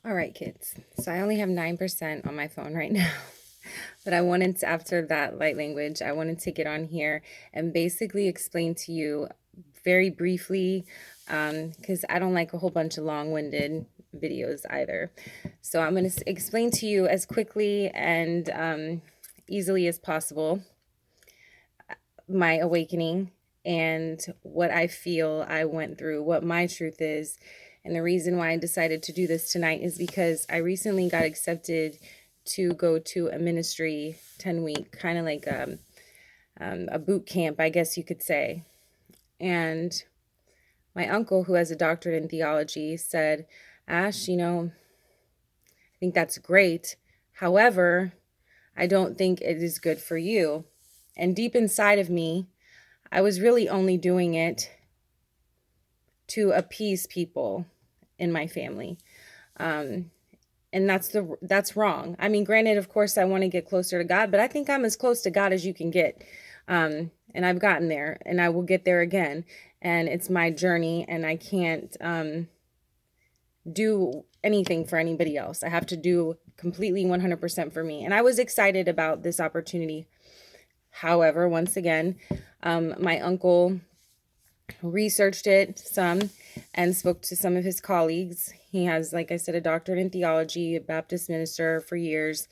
All right, kids. So I only have 9% on my phone right now. But I wanted to, after that light language, I wanted to get on here and basically explain to you very briefly, because I don't like a whole bunch of long-winded videos either. So I'm going to explain to you as quickly and easily as possible my awakening and what I feel I went through, what my truth is. And the reason why I decided to do this tonight is because I recently got accepted to go to a ministry 10-week, kind of like a boot camp, I guess you could say. And my uncle, who has a doctorate in theology, said, Ash, I think that's great. However, I don't think it is good for you. And deep inside of me, I was really only doing it to appease people in my family. And that's wrong. I mean, granted, of course, I want to get closer to God, but I think I'm as close to God as you can get. And I've gotten there, and I will get there again. And it's my journey, and I can't do anything for anybody else. I have to do completely 100% for me. And I was excited about this opportunity. However, once again, my uncle researched it some and spoke to some of his colleagues. He has, like I said, a doctorate in theology, a Baptist minister for years,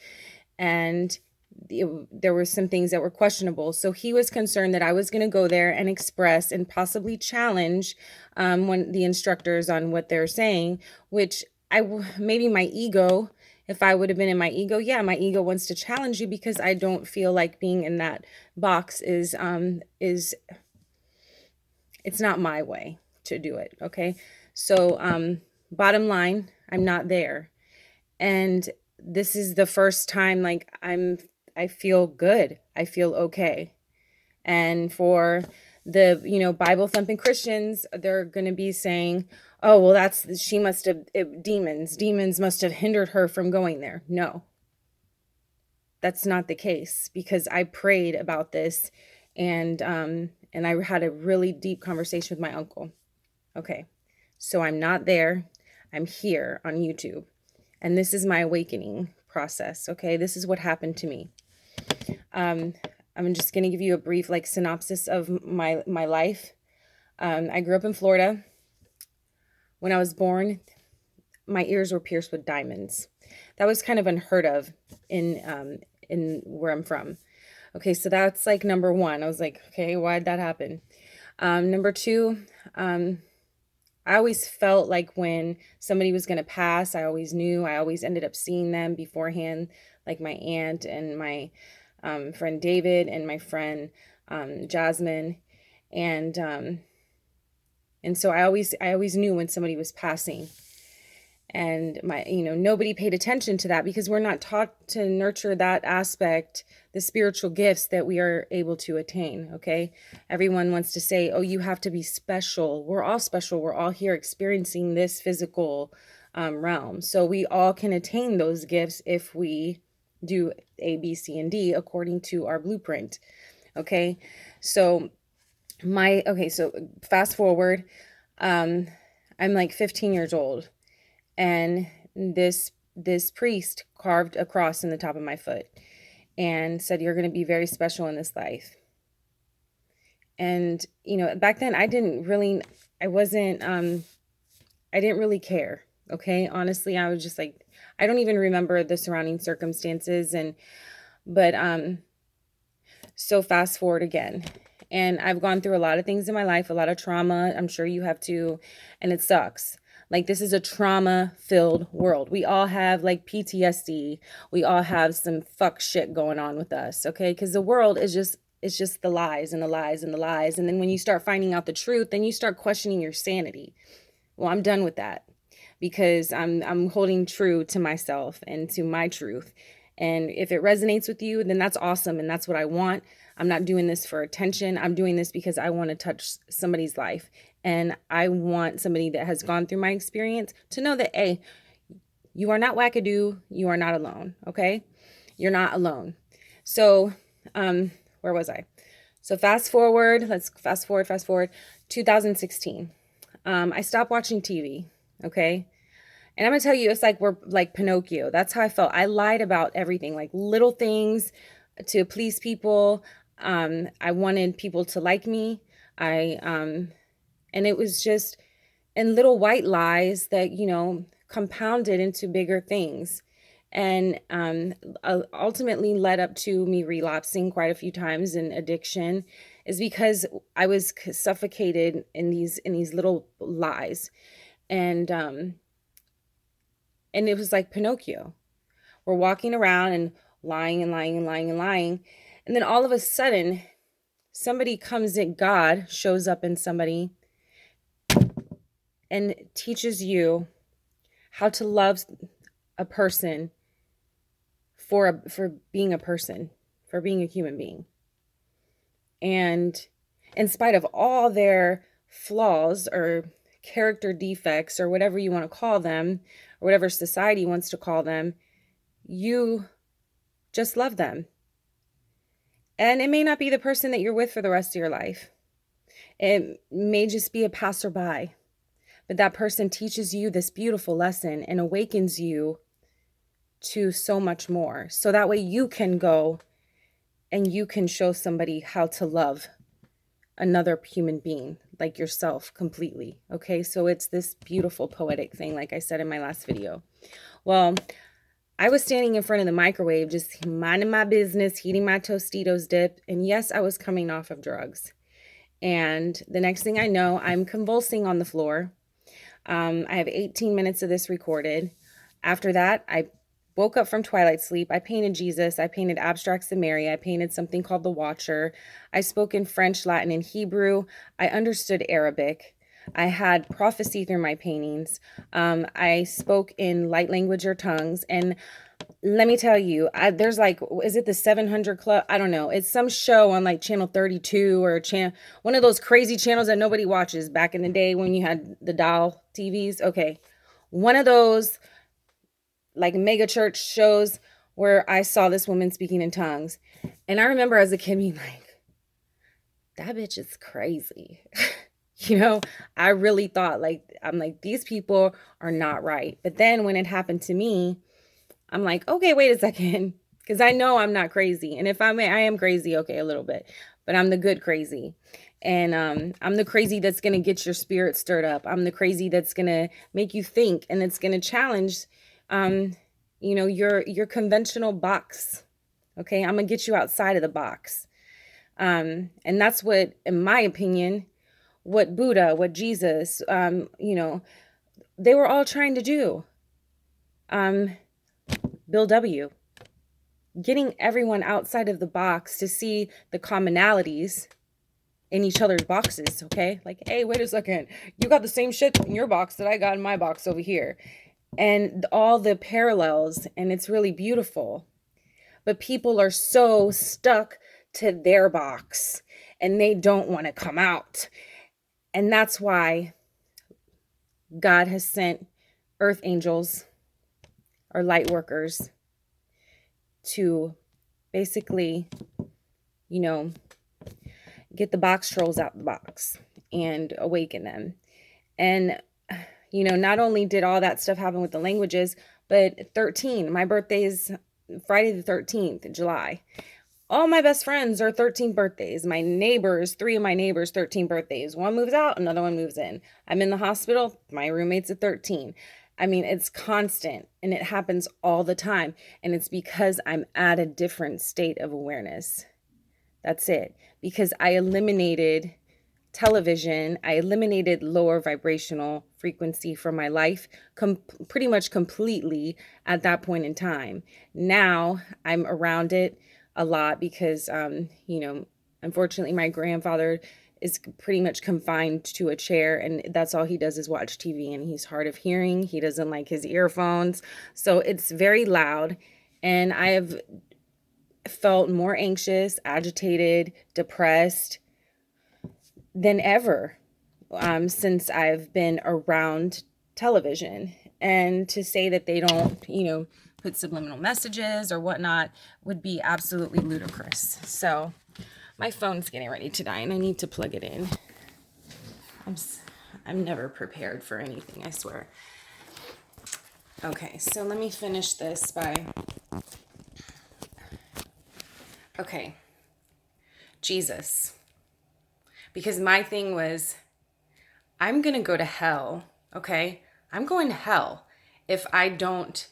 and there were some things that were questionable. So he was concerned that I was going to go there and express and possibly challenge when the instructors on what they're saying, which maybe my ego, if I would have been in my ego, yeah, my ego wants to challenge you because I don't feel like being in that box is it's not my way to do it. Okay. So, bottom line, I'm not there. And this is the first time like I feel good. I feel okay. And for the, Bible thumping Christians, they're going to be saying, oh, well, she must have, demons must have hindered her from going there. No, that's not the case, because I prayed about this, and I had a really deep conversation with my uncle. Okay, so I'm not there. I'm here on YouTube, and this is my awakening process. Okay, this is what happened to me. I'm just gonna give you a brief synopsis of my life. I grew up in Florida. When I was born, my ears were pierced with diamonds. That was kind of unheard of in where I'm from. Okay, so that's like number one. I was like, okay, why'd that happen? Number two, I always felt like when somebody was going to pass, I always knew. I always ended up seeing them beforehand, like my aunt and my friend David and my friend Jasmine, and so I always knew when somebody was passing. And nobody paid attention to that because we're not taught to nurture that aspect, the spiritual gifts that we are able to attain. Okay, everyone wants to say, oh, you have to be special. We're all special. We're all here experiencing this physical realm, so we all can attain those gifts if we do A, B, C, and D according to our blueprint. Okay, so so fast forward, I'm like 15 years old, and this priest carved a cross in the top of my foot and said, you're going to be very special in this life. And back then I didn't really care. Okay, honestly, I was just like, I don't even remember the surrounding circumstances. But so fast forward again, and I've gone through a lot of things in my life, a lot of trauma. I'm sure you have too, and it sucks. Like, this is a trauma-filled world. We all have PTSD. We all have some fuck shit going on with us, okay? Because the world is just, it's just the lies and the lies and the lies. And then when you start finding out the truth, then you start questioning your sanity. Well, I'm done with that, because I'm holding true to myself and to my truth. And if it resonates with you, then that's awesome, and that's what I want. I'm not doing this for attention. I'm doing this because I want to touch somebody's life. And I want somebody that has gone through my experience to know that, hey, you are not wackadoo. You are not alone, okay? You're not alone. So, where was I? So let's fast forward, 2016. I stopped watching TV, okay? And I'm gonna tell you, it's like we're like Pinocchio. That's how I felt. I lied about everything, like little things to please people. I wanted people to like me. And it was just and little white lies that, compounded into bigger things. And ultimately led up to me relapsing quite a few times in addiction is because I was suffocated in these little lies. And and it was like Pinocchio. We're walking around and lying and lying and lying and lying. And then all of a sudden, somebody comes in, God shows up in somebody and teaches you how to love a person for being a person, for being a human being. And in spite of all their flaws or character defects or whatever you want to call them, or whatever society wants to call them, you just love them. And it may not be the person that you're with for the rest of your life. It may just be a passerby. But that person teaches you this beautiful lesson and awakens you to so much more. So that way you can go and you can show somebody how to love another human being like yourself completely. Okay, so it's this beautiful poetic thing, like I said in my last video. Well, I was standing in front of the microwave, just minding my business, heating my Tostitos dip. And yes, I was coming off of drugs. And the next thing I know, I'm convulsing on the floor. I have 18 minutes of this recorded. After that, I woke up from twilight sleep. I painted Jesus. I painted abstracts of Mary. I painted something called The Watcher. I spoke in French, Latin, and Hebrew. I understood Arabic. I had prophecy through my paintings. I spoke in light language or tongues. And let me tell you, there's like, is it the 700 Club? I don't know. It's some show on like channel 32 or one of those crazy channels that nobody watches back in the day when you had the dial TVs. Okay. One of those like mega church shows where I saw this woman speaking in tongues. And I remember as a kid being like, that bitch is crazy. I really thought I'm like, these people are not right. But then when it happened to me, I'm like, okay, wait a second. Because I know I'm not crazy. And if I am crazy, okay, a little bit. But I'm the good crazy. And I'm the crazy that's going to get your spirit stirred up. I'm the crazy that's going to make you think. And it's going to challenge, your conventional box. Okay, I'm going to get you outside of the box. And that's what, in my opinion, what Buddha, what Jesus, they were all trying to do. Bill W. Getting everyone outside of the box to see the commonalities in each other's boxes, okay? Like, hey, wait a second. You got the same shit in your box that I got in my box over here. And all the parallels, and it's really beautiful. But people are so stuck to their box, and they don't want to come out. And that's why God has sent earth angels or light workers to basically, get the box trolls out the box and awaken them. And, not only did all that stuff happen with the languages, but 13, my birthday is Friday the 13th, July. All my best friends are 13 birthdays. My neighbors, 3 of my neighbors, 13 birthdays. One moves out, another one moves in. I'm in the hospital. My roommate's at 13. I mean, it's constant and it happens all the time. And it's because I'm at a different state of awareness. That's it. Because I eliminated television. I eliminated lower vibrational frequency from my life pretty much completely at that point in time. Now I'm around it a lot because, unfortunately my grandfather is pretty much confined to a chair and that's all he does is watch TV, and he's hard of hearing. He doesn't like his earphones. So it's very loud, and I have felt more anxious, agitated, depressed than ever since I've been around television. And to say that they don't, put subliminal messages or whatnot would be absolutely ludicrous. So my phone's getting ready to die and I need to plug it in. I'm never prepared for anything, I swear. Okay, so let me finish this by, okay, Jesus. Because my thing was, I'm going to go to hell, okay? I'm going to hell if I don't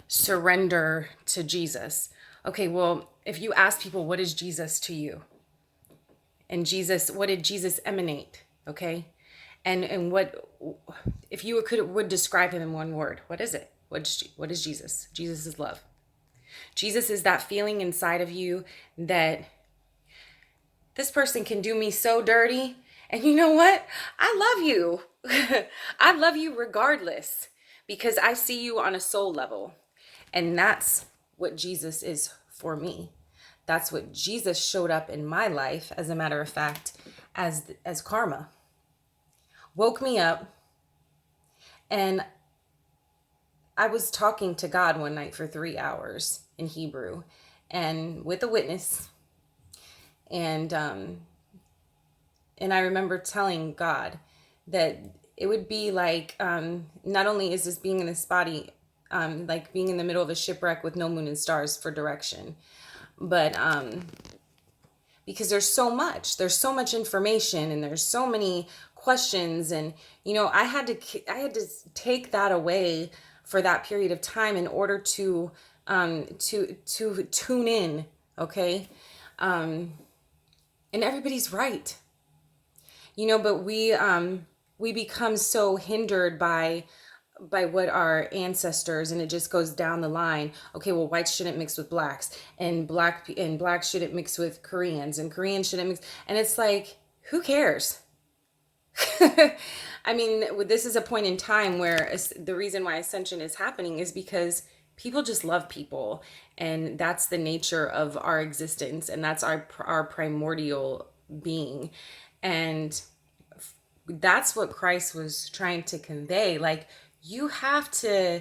surrender to Jesus. Okay, well, if you ask people, what is Jesus to you? And Jesus, what did Jesus emanate? Okay? And what, if you would describe him in one word, what is it? What is Jesus? Jesus is love. Jesus is that feeling inside of you that this person can do me so dirty. And you know what? I love you. I love you regardless because I see you on a soul level. And that's what Jesus is for me. That's what Jesus showed up in my life, as a matter of fact, as karma. Woke me up, and I was talking to God one night for 3 hours in Hebrew and with a witness. And I remember telling God that it would be like, not only is this being in this body, like being in the middle of a shipwreck with no moon and stars for direction, but because there's so much information, and there's so many questions, and I had to take that away for that period of time in order to tune in, okay, and everybody's right. But we become so hindered by what our ancestors, and it just goes down the line. Okay, well, whites shouldn't mix with blacks, and blacks shouldn't mix with Koreans, and Koreans shouldn't mix. And it's like, who cares? I mean, this is a point in time where the reason why ascension is happening is because people just love people, and that's the nature of our existence, and that's our primordial being. And that's what Christ was trying to convey. Like, you have to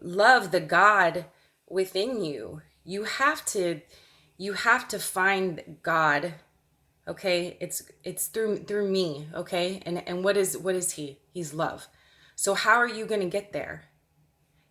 love the God within you. You have to find God. Okay? It's through me, okay? And what is he? He's love. So how are you going to get there?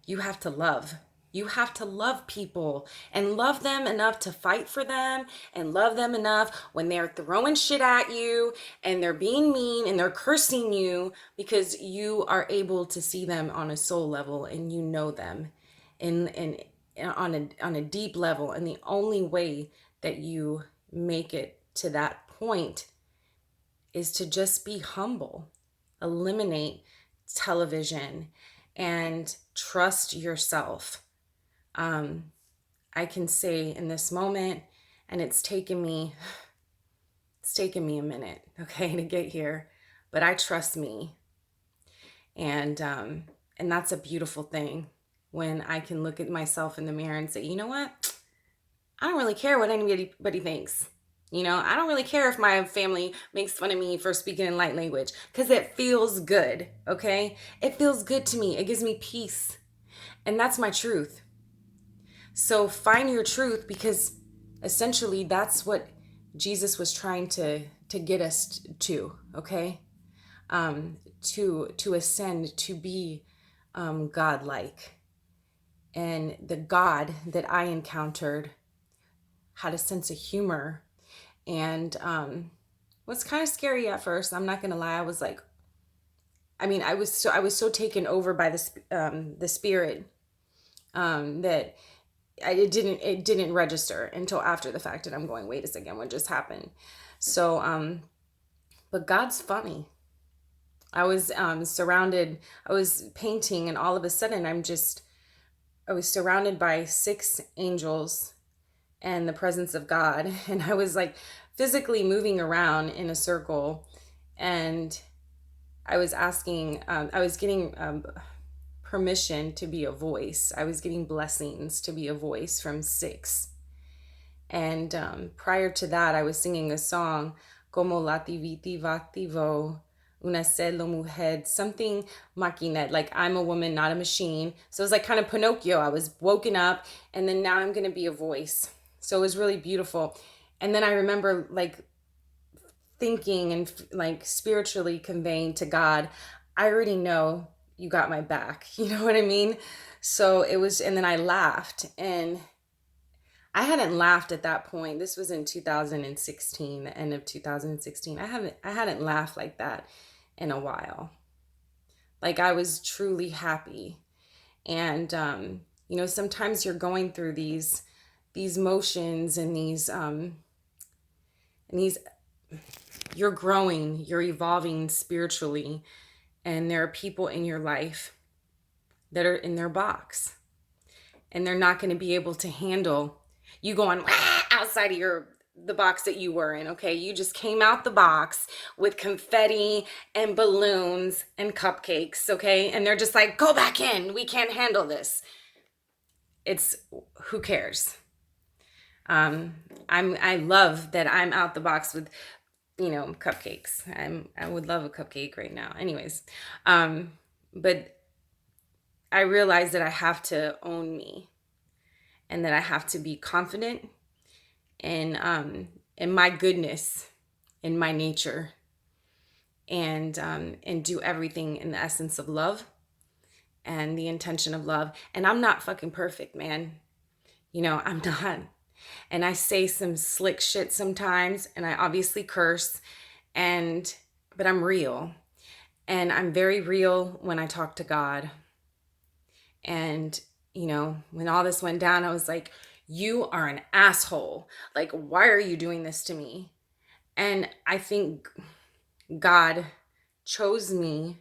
You have to love. You have to love people, and love them enough to fight for them, and love them enough when they're throwing shit at you and they're being mean and they're cursing you, because you are able to see them on a soul level, and you know them in on a deep level. And the only way that you make it to that point is to just be humble. Eliminate television and trust yourself. I can say in this moment, and it's taken me a minute, okay, to get here, but I trust me. And that's a beautiful thing, when I can look at myself in the mirror and say, you know what? I don't really care what anybody thinks. I don't really care if my family makes fun of me for speaking in light language, because it feels good, okay? It feels good to me. It gives me peace. And that's my truth. So find your truth, because essentially that's what Jesus was trying to get us to, okay? To ascend, to be God-like. And the God that I encountered had a sense of humor, and was kind of scary at first. I'm not gonna lie. I was like, I was so taken over by the spirit, that it didn't register until after the fact, and I'm going, wait a second, what just happened? So but God's funny. I was surrounded. I was painting, and all of a sudden I was surrounded by 6 angels and the presence of God. And I was like physically moving around in a circle, and I was getting permission to be a voice. I was getting blessings to be a voice from 6. And prior to that, I was singing a song, Como la tiviti vactivo, una sed lo mujer, something maquinet, like I'm a woman, not a machine. So it was like kind of Pinocchio. I was woken up, and then now I'm going to be a voice. So it was really beautiful. And then I remember like thinking and like spiritually conveying to God, I already know you got my back. You know what I mean? So it was, and then I laughed, and I hadn't laughed at that point. This was in 2016, the end of 2016. I hadn't laughed like that in a while. Like I was truly happy. And sometimes you're going through these motions and these you're growing, you're evolving spiritually, and there are people in your life that are in their box, and they're not going to be able to handle you going outside of the box that you were in. Okay, you just came out the box with confetti and balloons and cupcakes. Okay, and they're just like, go back in, we can't handle this. It's, who cares? I love that I'm out the box with cupcakes. I would love a cupcake right now. Anyways, but I realize that I have to own me, and that I have to be confident in my goodness, in my nature, and do everything in the essence of love and the intention of love. And I'm not fucking perfect, man. I'm not. And I say some slick shit sometimes, and I obviously curse, but I'm real. And I'm very real when I talk to God. And, when all this went down, I was like, you are an asshole. Like, why are you doing this to me? And I think God chose me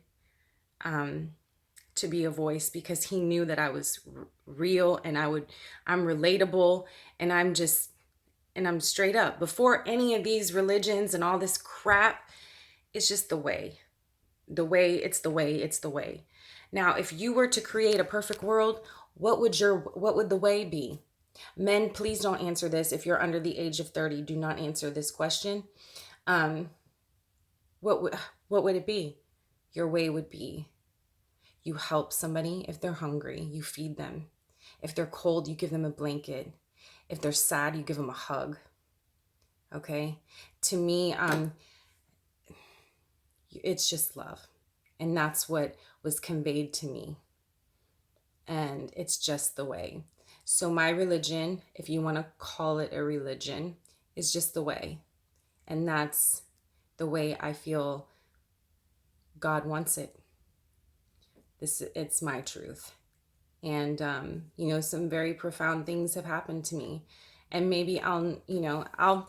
to be a voice because he knew that I was real, and I'm relatable, and I'm straight up. Before any of these religions and all this crap, it's just the way. It's the way. Now, if you were to create a perfect world, what would the way be? Men, please don't answer this. If you're under the age of 30, do not answer this question. What would it be? Your way would be, you help somebody. If they're hungry, you feed them. If they're cold, you give them a blanket. If they're sad, you give them a hug. Okay? To me, it's just love. And that's what was conveyed to me. And it's just the way. So my religion, if you want to call it a religion, is just the way. And that's the way I feel God wants it. It's my truth. And some very profound things have happened to me. And maybe I'll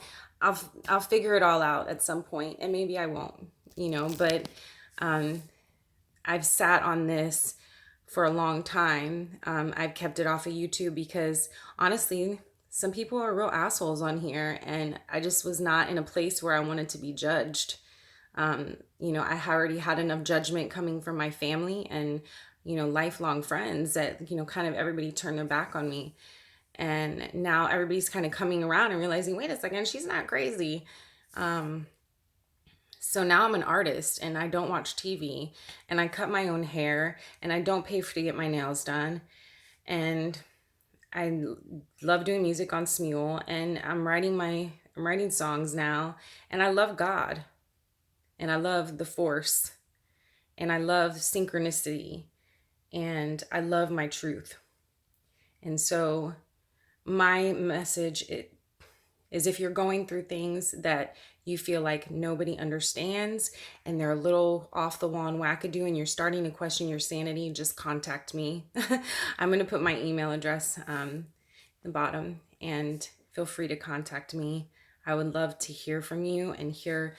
figure it all out at some point, and maybe I won't, but I've sat on this for a long time. I've kept it off of YouTube because honestly, some people are real assholes on here, and I just was not in a place where I wanted to be judged. I already had enough judgment coming from my family and, lifelong friends that, kind of everybody turned their back on me. And now everybody's kind of coming around and realizing, wait a second, she's not crazy. So now I'm an artist, and I don't watch TV, and I cut my own hair, and I don't pay to get my nails done. And I love doing music on Smule, and I'm writing songs now, and I love God, and I love the force, and I love synchronicity, and I love my truth. And so my message is, if you're going through things that you feel like nobody understands, and they're a little off the wall and wackadoo, and you're starting to question your sanity, just contact me. I'm going to put my email address at the bottom, and feel free to contact me. I would love to hear from you and hear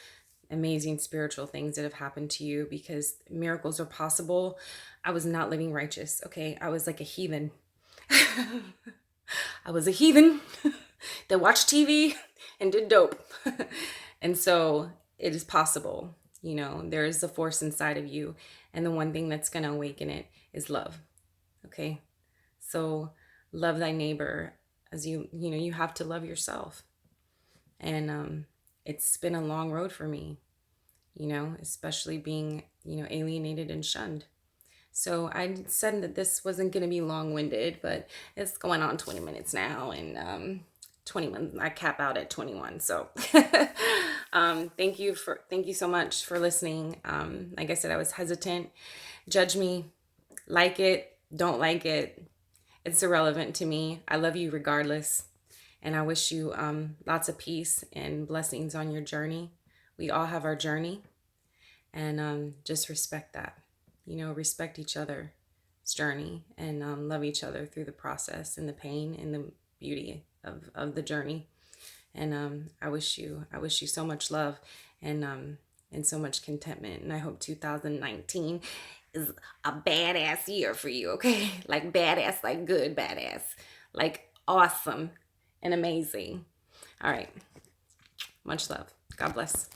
amazing spiritual things that have happened to you, because miracles are possible. I was not living righteous, okay? I was like a heathen. I was a heathen that watched TV and did dope. And so it is possible. There is a force inside of you. And the one thing that's going to awaken it is love. Okay? So love thy neighbor as you have to love yourself. And it's been a long road for me, especially being, alienated and shunned. So I said that this wasn't going to be long-winded, but it's going on 20 minutes now, and 21, I cap out at 21. So thank you so much for listening. Like I said, I was hesitant. Judge me, Like it, don't like it. It's irrelevant to me. I love you regardless. And I wish you lots of peace and blessings on your journey. We all have our journey. And just respect that. Respect each other's journey and love each other through the process and the pain and the beauty of the journey. And I wish you so much love and so much contentment. And I hope 2019 is a badass year for you, okay? Like badass, like good badass, like awesome and amazing. All right. Much love. God bless.